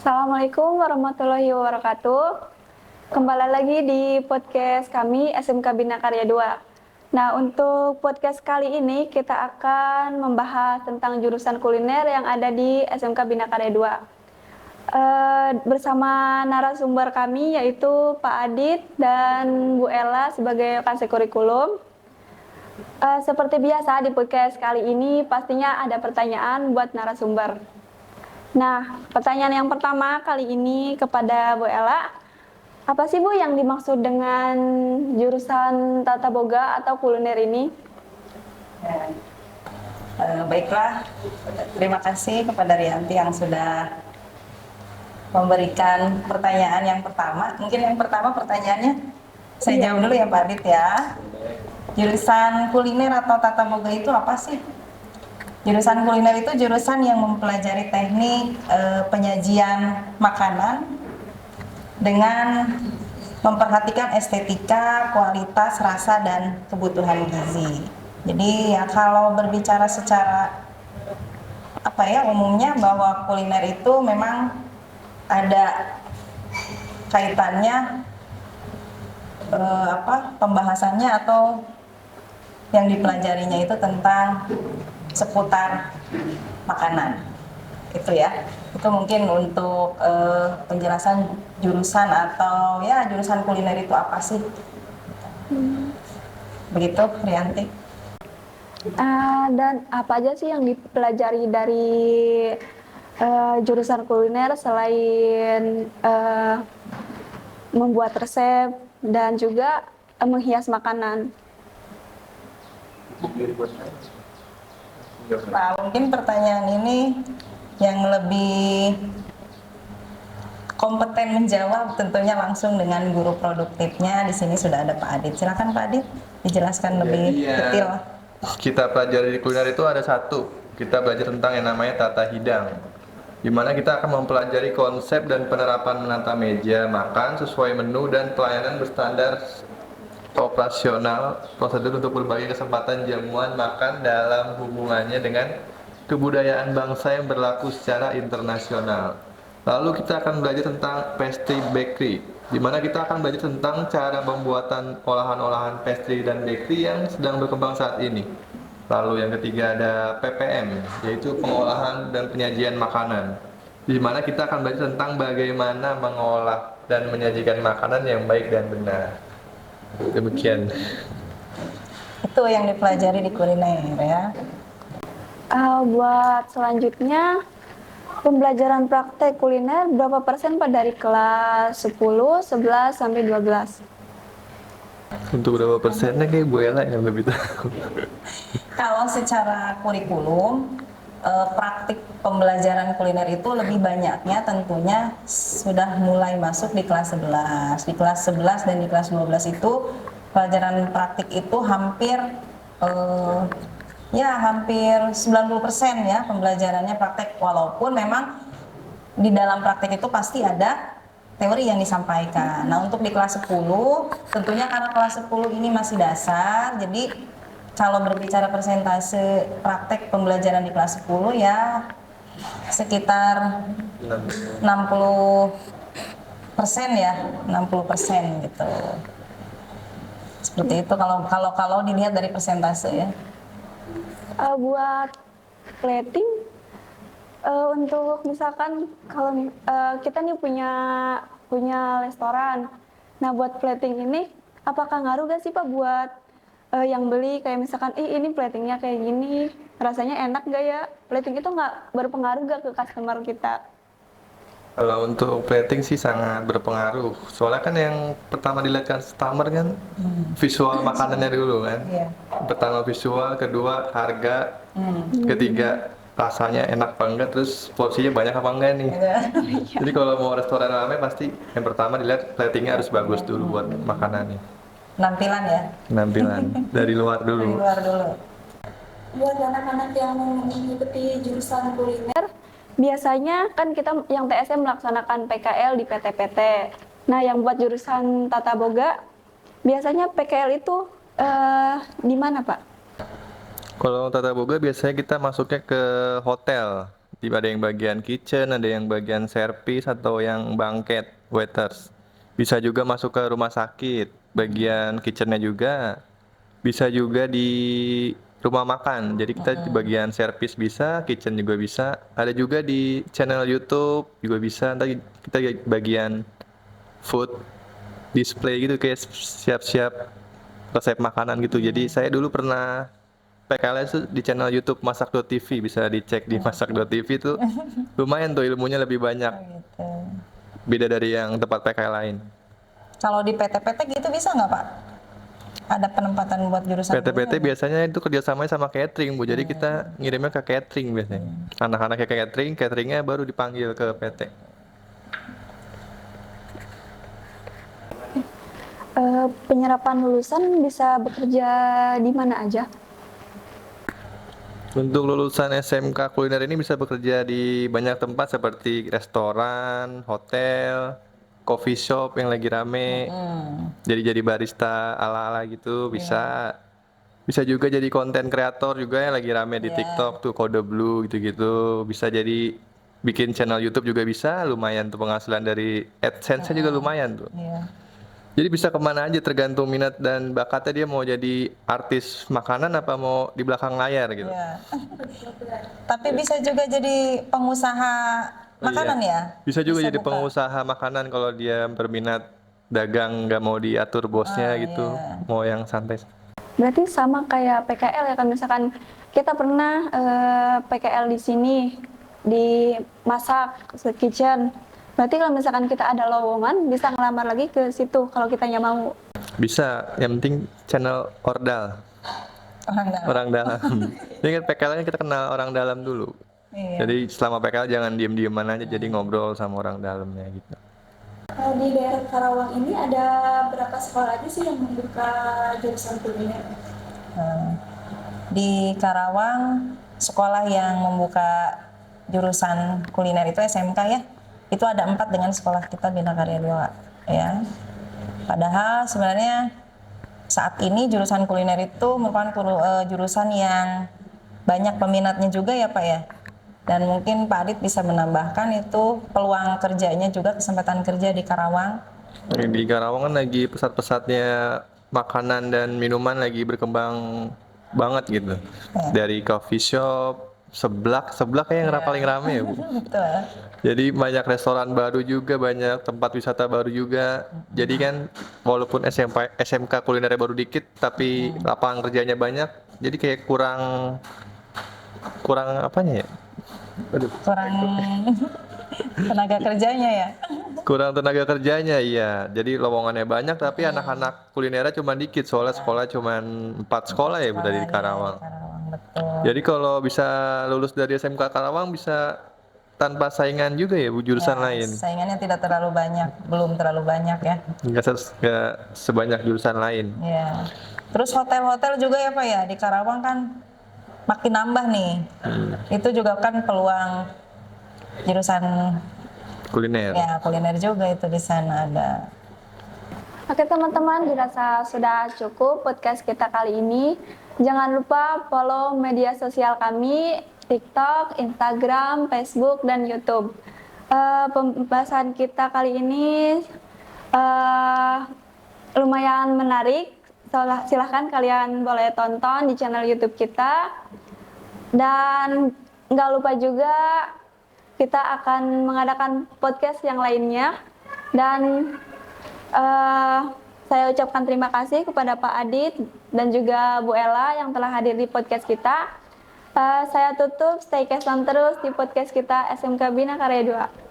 Assalamualaikum warahmatullahi wabarakatuh. Kembali lagi di podcast kami SMK Bina Karya 2. Nah, untuk podcast kali ini kita akan membahas tentang jurusan kuliner yang ada di SMK Bina Karya 2. Bersama narasumber kami yaitu Pak Adit dan Bu Ella sebagai kasih kurikulum. Seperti biasa di podcast kali ini pastinya ada pertanyaan buat narasumber. Nah, pertanyaan yang pertama kali ini kepada Bu Ella, apa sih Bu yang dimaksud dengan jurusan Tata Boga atau kuliner ini? Baiklah, terima kasih kepada Rianti yang sudah memberikan pertanyaan yang pertama. Mungkin yang pertama pertanyaannya saya jawab dulu ya Pak Adit ya. Jurusan kuliner atau Tata Boga itu apa sih? Jurusan kuliner itu jurusan yang mempelajari teknik penyajian makanan dengan memperhatikan estetika, kualitas, rasa, dan kebutuhan gizi. Jadi ya kalau berbicara secara umumnya bahwa kuliner itu memang ada kaitannya pembahasannya atau yang dipelajarinya itu tentang seputar makanan. Itu ya. Itu mungkin untuk penjelasan jurusan atau ya jurusan kuliner itu apa sih? Begitu, Rianti. Dan apa aja sih yang dipelajari dari jurusan kuliner selain membuat resep dan juga menghias makanan? Nah, mungkin pertanyaan ini yang lebih kompeten menjawab tentunya langsung dengan guru produktifnya. Di sini sudah ada Pak Adit. Silakan Pak Adit dijelaskan lebih detail. Kita pelajari di kuliner itu ada satu. Kita belajar tentang yang namanya tata hidang, di mana kita akan mempelajari konsep dan penerapan menata meja makan sesuai menu dan pelayanan berstandar operasional, prosedur untuk berbagai kesempatan jamuan makan dalam hubungannya dengan kebudayaan bangsa yang berlaku secara internasional. Lalu kita akan belajar tentang pastry bakery, di mana kita akan belajar tentang cara pembuatan olahan-olahan pastry dan bakery yang sedang berkembang saat ini. Lalu yang ketiga ada PPM, yaitu pengolahan dan penyajian makanan, di mana kita akan belajar tentang bagaimana mengolah dan menyajikan makanan yang baik dan benar. Demikian. Itu yang dipelajari di kuliner ya. Buat selanjutnya, pembelajaran praktek kuliner berapa persen Pak dari kelas 10, 11, sampai 12? Untuk berapa persennya kayak Bu Ella yang lebih tahu. Kalau secara kurikulum, praktik pembelajaran kuliner itu lebih banyaknya tentunya sudah mulai masuk di kelas 11. Di kelas 11 dan di kelas 12 itu pelajaran praktik itu hampir 90% ya pembelajarannya praktek, walaupun memang di dalam praktek itu pasti ada teori yang disampaikan. Nah, untuk di kelas 10 tentunya karena kelas 10 ini masih dasar, jadi kalau berbicara persentase praktek pembelajaran di kelas 10 ya sekitar 60% ya, 60% gitu. Seperti itu kalau dilihat dari persentase ya. Buat plating, untuk misalkan kalau kita nih punya restoran, nah buat plating ini apakah ngaruh gak sih Pak buat yang beli, kayak misalkan ini platingnya kayak gini, rasanya enak gak ya? Plating itu nggak berpengaruh gak ke customer kita? Kalau untuk plating sih sangat berpengaruh. Soalnya kan yang pertama dilihat customer kan visual makanannya dulu kan. Iya. Pertama visual, kedua harga, ketiga rasanya enak apa enggak, terus porsinya banyak apa enggak nih. Jadi kalau mau restoran rame pasti yang pertama dilihat platingnya harus bagus dulu buat makanannya. Penampilan ya. Penampilan dari luar Dari dulu. luar dulu. Buat anak-anak yang mengikuti jurusan kuliner, biasanya kan kita yang TSM melaksanakan PKL di PT-PT. Nah, yang buat jurusan Tata Boga, biasanya PKL itu di mana Pak? Kalau tata boga biasanya kita masuknya ke hotel. Ada yang bagian kitchen, ada yang bagian service atau yang banquet waiters. Bisa juga masuk ke rumah sakit, bagian kitchennya juga. Bisa juga di rumah makan. Jadi kita di bagian service bisa, kitchen juga bisa. Ada juga di channel YouTube juga bisa. Ntar kita bagian food display gitu kayak siap-siap resep makanan gitu. Jadi saya dulu pernah PKL itu di channel YouTube masak.tv, bisa dicek di masak.tv tuh. Lumayan tuh ilmunya lebih banyak. Gitu. Beda dari yang tempat PKL lain. Kalau di PT-PT gitu bisa nggak Pak? Ada penempatan buat jurusan PT-PT kuliner? biasanya itu kerjasamanya sama catering, Bu. Jadi kita ngirimnya ke catering biasanya. Anak-anaknya ke catering, cateringnya baru dipanggil ke PT. Penyerapan lulusan bisa bekerja di mana aja? Untuk lulusan SMK kuliner ini bisa bekerja di banyak tempat seperti restoran, hotel, coffee shop yang lagi rame. Jadi barista ala-ala gitu bisa. Bisa juga jadi konten kreator juga yang lagi rame di TikTok tuh Kode Blue gitu-gitu. Bisa jadi bikin channel YouTube juga bisa, lumayan tuh penghasilan dari AdSense-nya juga lumayan tuh. Iya. Jadi bisa kemana aja tergantung minat dan bakatnya, dia mau jadi artis makanan apa mau di belakang layar gitu. Iya. Tapi bisa juga jadi pengusaha makanan Iya. ya? Bisa juga jadi buka. pengusaha makanan kalau dia berminat dagang, nggak mau diatur bosnya gitu, mau yang santai. Berarti sama kayak PKL ya kan, misalkan kita pernah PKL di sini di masak kitchen. Berarti kalau misalkan kita ada lowongan bisa ngelamar lagi ke situ kalau kitanya mau. Bisa, yang penting channel ordal, orang dalam. Ini kan PKL-nya kita kenal orang dalam dulu. Iya. Jadi selama PKL jangan diem-dieman aja, jadi ngobrol sama orang dalamnya gitu. Di daerah Karawang ini ada berapa sekolah aja sih yang membuka jurusan kuliner? Di Karawang, sekolah yang membuka jurusan kuliner itu SMK ya, itu ada 4 dengan sekolah kita Bina Karya 2 ya. Padahal sebenarnya saat ini jurusan kuliner itu merupakan jurusan yang banyak peminatnya juga ya Pak ya. Dan mungkin Pak Adit bisa menambahkan itu peluang kerjanya juga, kesempatan kerja di Karawang. Di Karawang kan lagi pesat-pesatnya makanan dan minuman lagi berkembang banget gitu. Dari coffee shop, seblak kayak yang paling rame ya Bu. Betul. Jadi banyak restoran baru juga, banyak tempat wisata baru juga. Jadi kan walaupun SMK kulinernya baru dikit, tapi lapangan kerjanya banyak. Jadi kayak kurang apanya ya? Aduh. Kurang tenaga kerjanya ya. Kurang tenaga kerjanya, iya. Jadi lowongannya banyak tapi anak-anak kulinernya cuma dikit, soalnya sekolah cuma 4 sekolah ya Bu dari Karawang. Karawang, betul. Jadi kalau bisa lulus dari SMK Karawang bisa tanpa saingan juga ya Bu jurusan lain. Saingannya tidak terlalu banyak, belum terlalu banyak ya. Nggak sebanyak jurusan lain. Ya. Terus hotel-hotel juga ya Pak ya, di Karawang kan makin nambah nih. Itu juga kan peluang jurusan Kuliner. ya kuliner juga itu di sana ada. Oke teman-teman, dirasa sudah cukup podcast kita kali ini. Jangan lupa follow media sosial kami, TikTok, Instagram, Facebook, dan YouTube. Pembahasan kita kali ini lumayan menarik. Silahkan kalian boleh tonton di channel YouTube kita. Dan nggak lupa juga kita akan mengadakan podcast yang lainnya. Dan saya ucapkan terima kasih kepada Pak Adit dan juga Bu Ella yang telah hadir di podcast kita. Saya tutup, stay case on terus di podcast kita SMK Bina Karya 2.